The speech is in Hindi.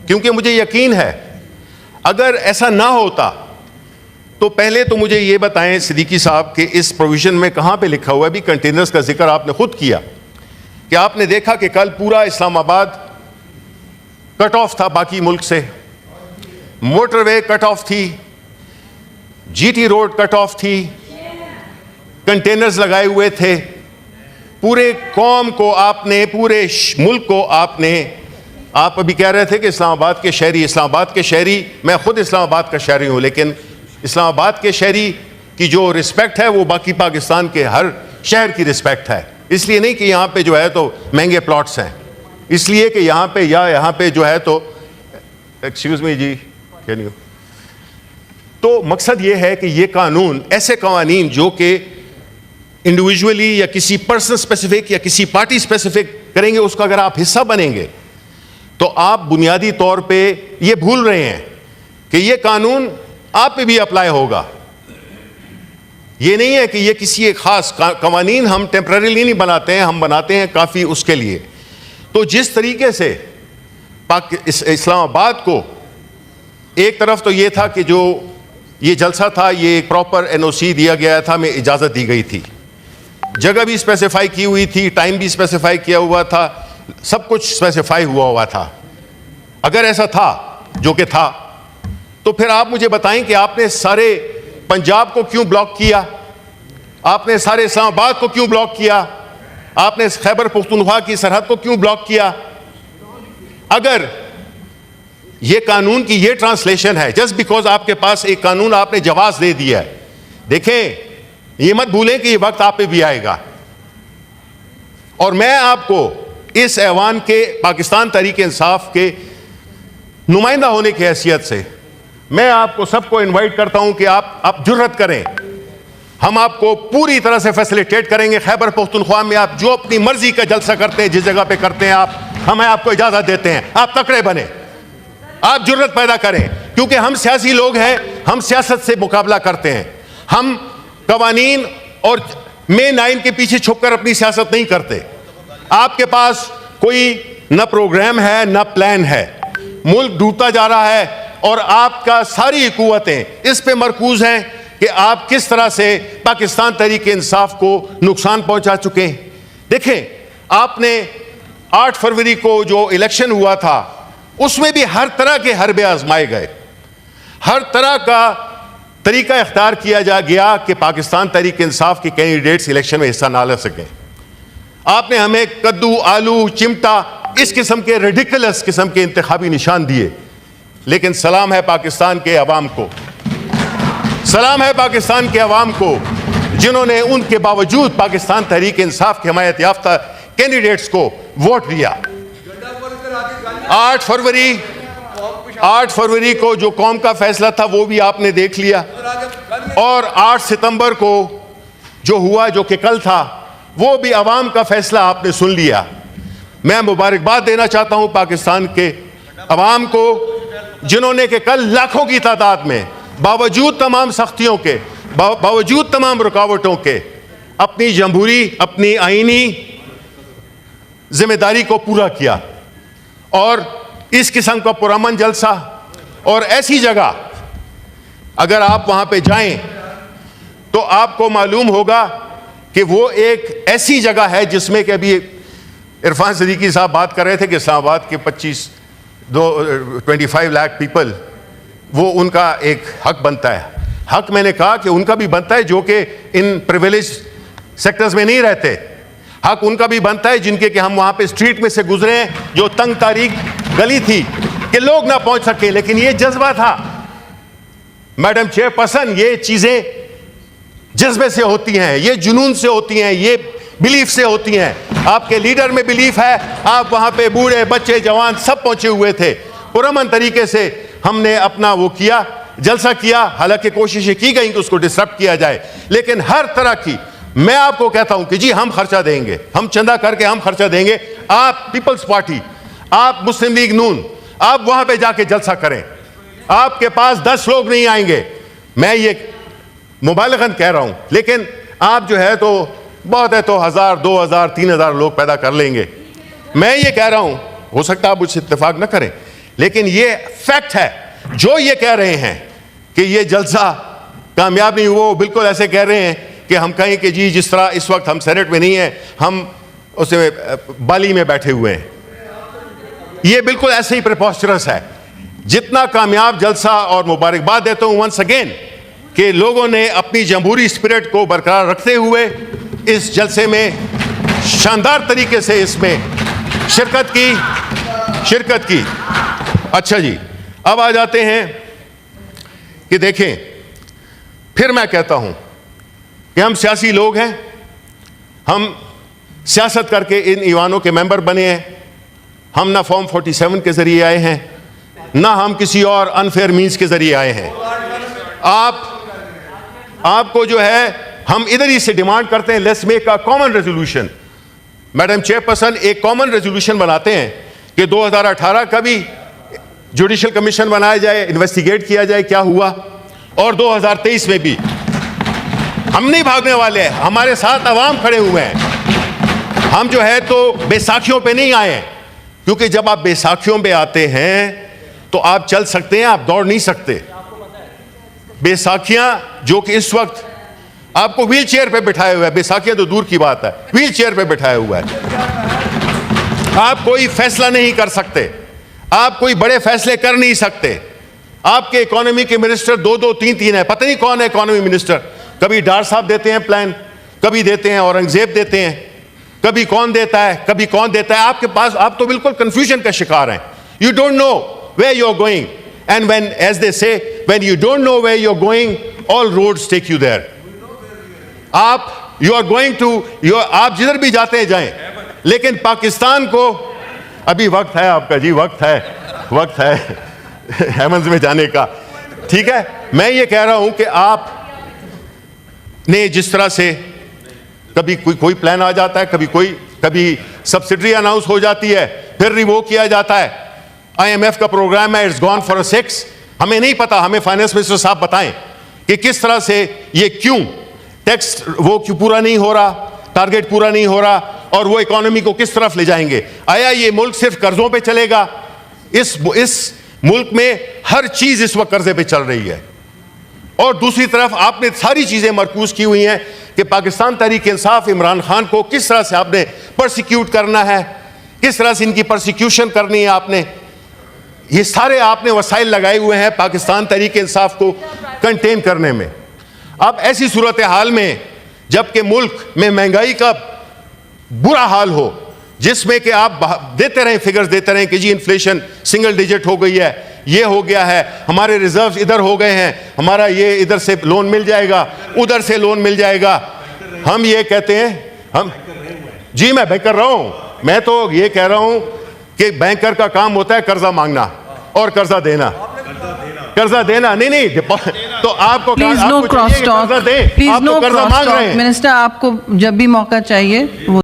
क्योंकि मुझे यकीन है अगर ऐसा ना होता तो पहले तो मुझे ये बताएं सिद्दीकी साहब कि इस प्रोविजन में कहाँ पे लिखा हुआ है, भी कंटेनर्स का जिक्र आपने खुद किया कि आपने देखा कि कल पूरा इस्लामाबाद कट ऑफ था बाकी मुल्क से, मोटरवे कट ऑफ थी, जीटी रोड कट ऑफ थी, कंटेनर्स लगाए हुए थे, पूरे कौम को आपने, पूरे मुल्क को आपने, आप अभी कह रहे थे कि इस्लामाबाद के शहरी, मैं खुद इस्लामाबाद का शहरी हूँ, लेकिन इस्लामाबाद के शहरी की जो रिस्पेक्ट है वो बाकी पाकिस्तान के हर शहर की रिस्पेक्ट है। इसलिए नहीं कि यहाँ पे जो है तो महंगे प्लॉट्स हैं, इसलिए कि यहाँ पे जो है तो, excuse me ji, can you, तो मकसद ये है कि ये कानून, ऐसे कवानीन जो कि इंडिविजुअली या किसी पर्सन स्पेसिफिक या किसी पार्टी स्पेसिफिक करेंगे, उसका अगर आप हिस्सा बनेंगे तो आप बुनियादी तौर पे ये भूल रहे हैं कि ये कानून आप पे भी अप्लाई होगा। ये नहीं है कि ये किसी एक खास कवानीन हम टेम्पररीली नहीं बनाते हैं, हम बनाते हैं काफ़ी उसके लिए। तो जिस तरीके से इस्लामाबाद को, एक तरफ तो ये था कि जो ये जलसा था ये एक प्रॉपर एनओसी दिया गया था, में इजाज़त दी गई थी, जगह भी स्पेसिफाई की हुई थी, टाइम भी स्पेसिफाई किया हुआ था, सब कुछ स्पेसिफाई हुआ था। अगर ऐसा था, जो कि था, तो फिर आप मुझे बताएं कि आपने सारे पंजाब को क्यों ब्लॉक किया, आपने सारे इस्लामाबाद को क्यों ब्लॉक किया, आपने खैबर पख्तूनख्वा की सरहद को क्यों ब्लॉक किया? अगर ये कानून की ये ट्रांसलेशन है, जस्ट बिकॉज आपके पास एक कानून आपने जवाब दे दिया है, देखें ये मत भूलें कि ये वक्त आप पे भी आएगा। और मैं आपको इस ऐवान के, पाकिस्तान तहरीक इंसाफ के नुमाइंदा होने की हैसियत से मैं आपको सबको इनवाइट करता हूं कि आप जुर्रत करें, हम आपको पूरी तरह से फैसिलिटेट करेंगे। खैबर पख्तूनख्वा में आप जो अपनी मर्जी का जलसा करते हैं, जिस जगह पे करते हैं, हमें आपको इजाजत देते हैं। आप तकड़े बने, आप जुर्रत पैदा करें, क्योंकि हम सियासी लोग हैं, हम सियासत से मुकाबला करते हैं, हम कवानीन और मेन आइन के पीछे छुपकर अपनी सियासत नहीं करते। आपके पास कोई न प्रोग्राम है न प्लान है, मुल्क डूबता जा रहा है और आपका सारी कुव्वतें इस पे मरकूज हैं कि आप किस तरह से पाकिस्तान तहरीक इंसाफ को नुकसान पहुंचा चुके हैं। देखें, आपने 8 फरवरी को जो इलेक्शन हुआ था उसमें भी हर तरह के हरबे आजमाए गए, हर तरह का तरीका इख्तियार किया जा गया कि पाकिस्तान तहरीक इंसाफ के कैंडिडेट्स इलेक्शन में हिस्सा ना ले सकें। आपने हमें कद्दू, आलू, चिमटा, इस किस्म के रेडिकुलस किस्म के इंतखाबी निशान दिए, लेकिन सलाम है पाकिस्तान के अवाम को, सलाम है पाकिस्तान के अवाम को जिन्होंने उनके बावजूद पाकिस्तान तहरीक इंसाफ के हिमायत याफ्ता कैंडिडेट्स को वोट दिया। 8 फरवरी को जो कौम का फैसला था वो भी आपने देख लिया, और 8 सितंबर को जो हुआ, जो कि कल था, वो भी अवाम का फैसला आपने सुन लिया। मैं मुबारकबाद देना चाहता हूं पाकिस्तान के अवाम को, जिन्होंने कि कल लाखों की तादाद में, बावजूद तमाम सख्तियों के, बावजूद तमाम रुकावटों के, अपनी जमहूरी, अपनी आईनी जिम्मेदारी को पूरा किया। और इस किस्म का पुरअमन जलसा, और ऐसी जगह अगर आप वहां पे जाएं तो आपको मालूम होगा कि वो एक ऐसी जगह है जिसमें कि अभी इरफान सिद्दीकी साहब बात कर रहे थे कि इस्लामाबाद के 25 लाख पीपल, वो उनका एक हक बनता है। हक मैंने कहा कि उनका भी बनता है जो कि इन प्रिविलेज सेक्टर्स में नहीं रहते, हक उनका भी बनता है जिनके कि हम वहां पे स्ट्रीट में से गुजरे हैं, जो तंग तारीख गली थी कि लोग ना पहुंच सके, लेकिन ये जज्बा था मैडम चेयरपर्सन, ये चीजें जज्बे से होती हैं, ये जुनून से होती हैं, ये बिलीफ से होती हैं। आपके लीडर में बिलीफ है, आप वहां पे बूढ़े बच्चे जवान सब पहुंचे हुए थे, पुरअमन तरीके से हमने अपना वो किया, जलसा किया। हालांकि कोशिशें की गई कि उसको डिस्टर्ब किया जाए, लेकिन हर तरह की, मैं आपको कहता हूं कि जी हम खर्चा देंगे, हम चंदा करके हम खर्चा देंगे। आप पीपल्स पार्टी, आप मुस्लिम लीग नून, आप वहां पे जाके जलसा करें, आपके पास 10 लोग नहीं आएंगे, मैं ये मुबालगन कह रहा हूं, लेकिन आप जो है तो बहुत है तो 1000, 2000, 3000 लोग पैदा कर लेंगे। मैं ये कह रहा हूं, हो सकता है आप मुझसे इत्तेफाक न करें, लेकिन ये फैक्ट है। जो ये कह रहे हैं कि ये जलसा कामयाब नहीं हुआ, वो बिल्कुल ऐसे कह रहे हैं कि हम कहें कि जी जिस तरह इस वक्त हम सेनेट में नहीं हैं, हम उसे बाली में बैठे हुए हैं। ये बिल्कुल ऐसे ही प्रेपोस्चरस है। जितना कामयाब जलसा, और मुबारकबाद देता हूं वंस अगेन कि लोगों ने अपनी जमहूरी स्पिरिट को बरकरार रखते हुए इस जलसे में शानदार तरीके से इसमें शिरकत की। अच्छा जी, अब आ जाते हैं कि देखें, फिर मैं कहता हूं कि हम सियासी लोग हैं, हम सियासत करके इन ईवानों के मेंबर बने हैं। हम ना फॉर्म 47 के जरिए आए हैं, ना हम किसी और अनफेयर मीन्स के जरिए आए हैं। आपको जो है, हम इधर ही से डिमांड करते हैं, let's make a common resolution. Madam chairperson, एक कॉमन रेजोल्यूशन बनाते हैं कि 2018 का भी जुडिशियल कमीशन बनाया जाए, इन्वेस्टिगेट किया जाए क्या हुआ, और 2023 में भी। हम नहीं भागने वाले हैं, हमारे साथ अवाम खड़े हुए हैं। हम जो है तो बैसाखियों पे नहीं आए हैं, क्योंकि जब आप बैसाखियों पे आते हैं तो आप चल सकते हैं, आप दौड़ नहीं सकते। बैसाखियां जो कि इस वक्त आपको व्हील चेयर पे बिठाए हुए है, बैसाखियां तो दूर की बात है, व्हील चेयर पे बिठाया हुआ है। आप कोई फैसला नहीं कर सकते, आप कोई बड़े फैसले कर नहीं सकते। आपके इकोनॉमी के मिनिस्टर 2-2, 3-3 है, पता नहीं कौन है इकोनॉमी मिनिस्टर। कभी डार साहब देते हैं प्लान, कभी देते हैं औरंगजेब देते हैं, कभी कौन देता है, कभी कौन देता है। आपके पास, आप तो बिल्कुल कंफ्यूजन का शिकार हैं। You don't know where you are going, and when, as they say, when you don't know where you are going, all roads take you there. You are going to, आप जिधर भी जाते हैं जाएं, लेकिन पाकिस्तान को अभी वक्त है आपका जी, वक्त है हेमंस में जाने का। ठीक है, मैं ये कह रहा हूं कि आप ने जिस तरह से कभी कोई प्लान आ जाता है, कभी सब्सिडी अनाउंस हो जाती है, फिर रिवोक किया जाता है। IMF का प्रोग्राम है, इट्स गॉन फॉर अ 6। हमें नहीं पता, हमें फाइनेंस मिनिस्टर साहब बताएं कि किस तरह से ये क्यों टैक्स वो क्यों पूरा नहीं हो रहा, टारगेट पूरा नहीं हो रहा, और वो इकोनॉमी को किस तरफ ले जाएंगे। आया ये मुल्क सिर्फ कर्जों पे चलेगा? इस मुल्क में हर चीज इस वक्त कर्जे पे चल रही है, और दूसरी तरफ आपने सारी चीजें मरकूज की हुई हैं कि पाकिस्तान तहरीक इंसाफ, इमरान खान को किस तरह से आपने परसिक्यूट करना है, किस तरह से इनकी परसिक्यूशन करनी है। आपने ये सारे आपने वसाइल लगाए हुए हैं पाकिस्तान तहरीक इंसाफ को कंटेन करने में। अब ऐसी सूरत हाल में, जबकि मुल्क में महंगाई का बुरा हाल हो, जिसमें कि आप देते रहें, फिगर्स देते रहें कि जी इन्फ्लेशन सिंगल डिजिट हो गई है, ये हो गया है, हमारे रिजर्व्स इधर हो गए हैं, हमारा ये इधर से लोन मिल जाएगा, उधर से लोन मिल जाएगा। हम ये कहते हैं, हम जी, मैं बैंक कर रहा हूं, मैं तो ये कह रहा हूं कि बैंकर का काम होता है कर्जा मांगना और कर्जा देना। नहीं तो आपको please no cross talk, please no कर्जा मांग रहे हैं। मिनिस्टर, आपको जब भी मौका चाहिए वो